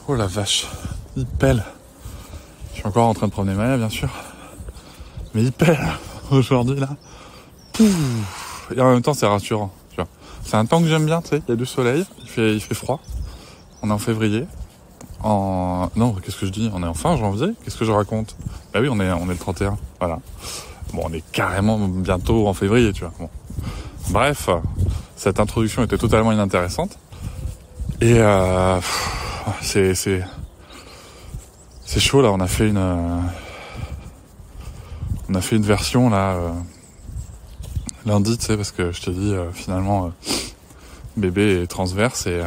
Oh la vache, il pèle. Je suis encore en train de promener Maya, bien sûr. Mais il pèle aujourd'hui là. Pouf. Et en même temps, c'est rassurant. Tu vois. C'est un temps que j'aime bien, tu sais. Il y a du soleil, il fait froid. On est en février. Non, qu'est-ce que je dis? On est en fin janvier. Qu'est-ce que je raconte? Bah oui, on est le 31. Voilà. Bon, on est carrément bientôt en février, tu vois. Bon. Bref, cette introduction était totalement inintéressante. Et c'est chaud là. On a fait une version là lundi, tu sais, parce que je te dis finalement bébé est transverse et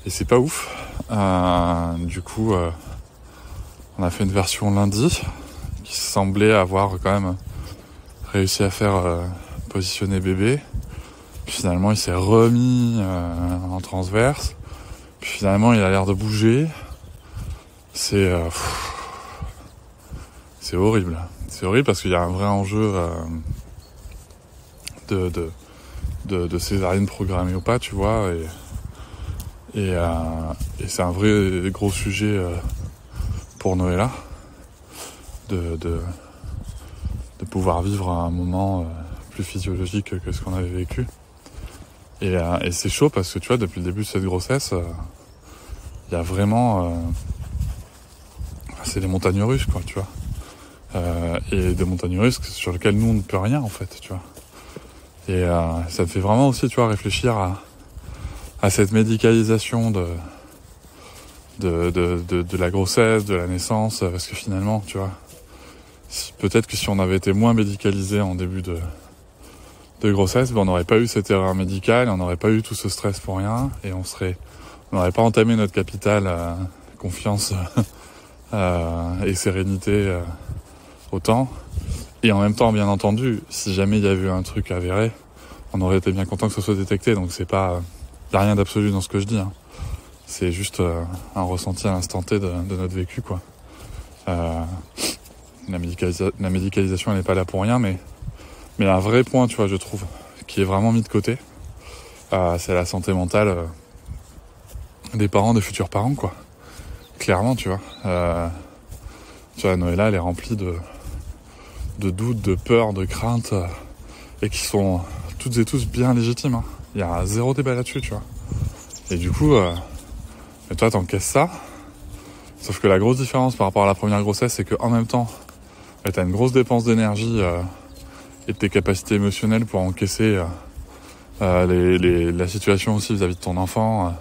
c'est pas ouf. Du coup, on a fait une version lundi qui semblait avoir quand même réussi à faire positionner bébé. Puis finalement, il s'est remis en transverse. Puis finalement, il a l'air de bouger. C'est horrible. C'est horrible parce qu'il y a un vrai enjeu de césarienne programmée ou pas, tu vois. Et c'est un vrai gros sujet pour Noëlla de pouvoir vivre un moment plus physiologique que ce qu'on avait vécu. Et c'est chaud parce que tu vois, depuis le début de cette grossesse, il y a vraiment c'est des montagnes russes, quoi, tu vois. Et des montagnes russes sur lesquelles nous on ne peut rien en fait, tu vois. Et ça me fait vraiment aussi, tu vois, réfléchir à cette médicalisation de la grossesse, de la naissance, parce que finalement, tu vois, peut-être que si on avait été moins médicalisé en début de grossesse, ben on n'aurait pas eu cette erreur médicale, on n'aurait pas eu tout ce stress pour rien, et on n'aurait pas entamé notre capital confiance et sérénité autant. Et en même temps, bien entendu, si jamais il y avait eu un truc avéré, on aurait été bien content que ce soit détecté. Donc c'est pas, y a rien d'absolu dans ce que je dis. Hein. C'est juste un ressenti à l'instant T de notre vécu, quoi. La médicalisation, elle n'est pas là pour rien, mais un vrai point, tu vois, je trouve, qui est vraiment mis de côté, c'est la santé mentale des parents, des futurs parents, quoi. Clairement, tu vois. Tu vois, Noëlla, elle est remplie de doutes, de peurs, de craintes, et qui sont toutes et tous bien légitimes. Hein. Il y a zéro débat là-dessus, tu vois. Et du coup, mais toi, t'encaisses ça. Sauf que la grosse différence par rapport à la première grossesse, c'est qu'en même temps, t'as une grosse dépense d'énergie et de tes capacités émotionnelles pour encaisser la situation aussi vis-à-vis de ton enfant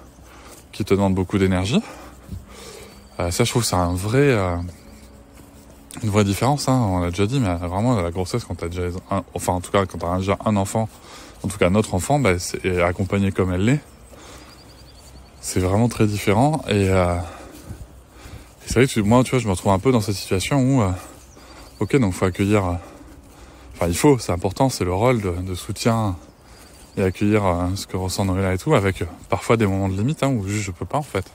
qui te demande beaucoup d'énergie. Ça, je trouve que c'est une vraie différence, hein, on l'a déjà dit, mais vraiment la grossesse quand t'as déjà en tout cas quand t'as déjà un enfant, en tout cas notre enfant, bah, c'est accompagné comme elle l'est. C'est vraiment très différent et c'est vrai que moi, tu vois, je me retrouve un peu dans cette situation où ok, donc faut accueillir, c'est important, c'est le rôle de soutien et accueillir ce que ressent Noëlla et tout, avec parfois des moments de limite, hein, où juste je peux pas en fait.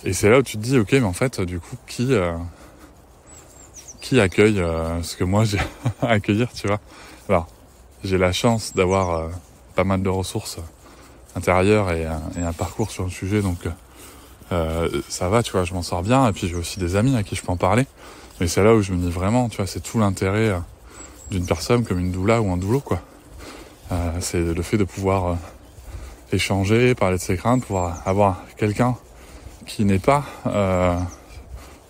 Et c'est là où tu te dis, ok, mais en fait, du coup, qui accueille ce que moi j'ai à accueillir, tu vois. Alors, j'ai la chance d'avoir pas mal de ressources intérieures et un parcours sur le sujet, donc ça va, tu vois, je m'en sors bien. Et puis j'ai aussi des amis à qui je peux en parler. Mais c'est là où je me dis vraiment, tu vois, c'est tout l'intérêt d'une personne comme une doula ou un doulo, quoi. C'est le fait de pouvoir échanger, parler de ses craintes, pouvoir avoir quelqu'un qui n'est pas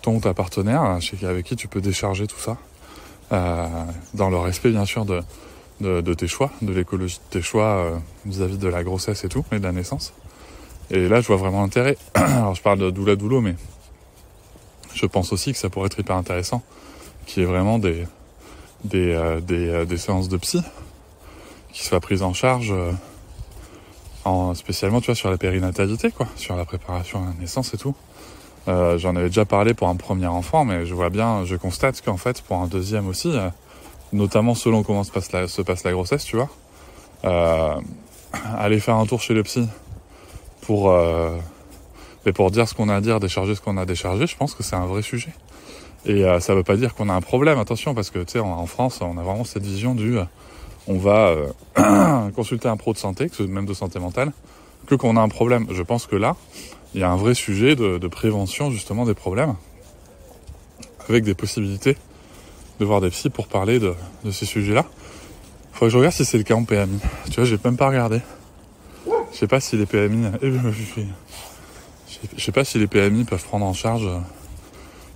ton ou ta partenaire, avec qui tu peux décharger tout ça, dans le respect bien sûr de tes choix, de l'écologie de tes choix vis-à-vis de la grossesse et tout, et de la naissance. Et là je vois vraiment l'intérêt. Alors je parle de doula doulo, mais je pense aussi que ça pourrait être hyper intéressant, qu'il y ait vraiment des séances de psy qui soient prises en charge spécialement, tu vois, sur la périnatalité, quoi, sur la préparation à la naissance et tout. J'en avais déjà parlé pour un premier enfant, mais je constate qu'en fait, pour un deuxième aussi, notamment selon comment se passe la grossesse, tu vois, aller faire un tour chez le psy pour dire ce qu'on a à dire, décharger ce qu'on a à décharger, je pense que c'est un vrai sujet. Et ça veut pas dire qu'on a un problème, attention, parce que tu sais, en France, on a vraiment cette vision on va consulter un pro de santé, même de santé mentale, que qu'on a un problème. Je pense que là, il y a un vrai sujet de prévention justement des problèmes, avec des possibilités de voir des psys pour parler de ces sujets-là. Faudrait que je regarde si c'est le cas en PMI. Tu vois, j'ai même pas regardé. Je sais pas si les PMI... Je sais pas si les PMI peuvent prendre en charge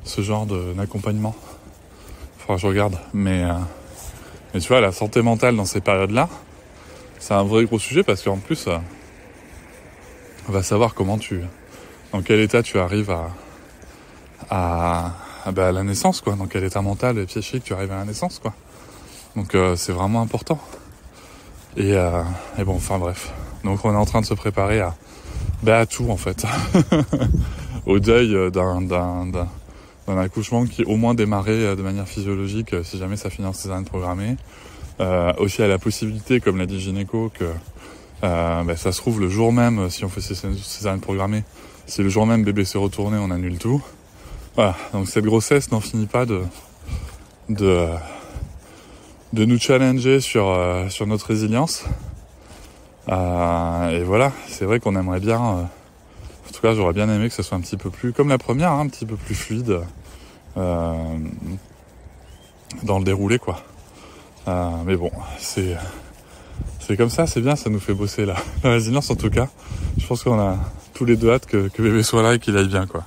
ce genre d'accompagnement. Faudra que je regarde. Mais tu vois, la santé mentale dans ces périodes-là, c'est un vrai gros sujet parce qu'en plus, on va savoir dans quel état tu arrives à la naissance, quoi. Dans quel état mental et psychique tu arrives à la naissance, quoi. Donc c'est vraiment important. Et bon, enfin bref. Donc on est en train de se préparer à tout en fait. Au deuil d'un accouchement qui au moins démarrait de manière physiologique si jamais ça finit en césarienne programmée. Aussi à la possibilité, comme l'a dit le gynéco, que ça se trouve le jour même, si on fait césarienne programmée, si le jour même bébé s'est retourné, on annule tout. Voilà, donc cette grossesse n'en finit pas de nous challenger sur notre résilience. Et voilà, c'est vrai qu'on aimerait bien, en tout cas j'aurais bien aimé que ce soit un petit peu plus, comme la première, un petit peu plus fluide dans le déroulé, quoi. Mais bon, c'est comme ça, c'est bien, ça nous fait bosser la résilience en tout cas. Je pense qu'on a tous les deux hâte que bébé soit là et qu'il aille bien, quoi.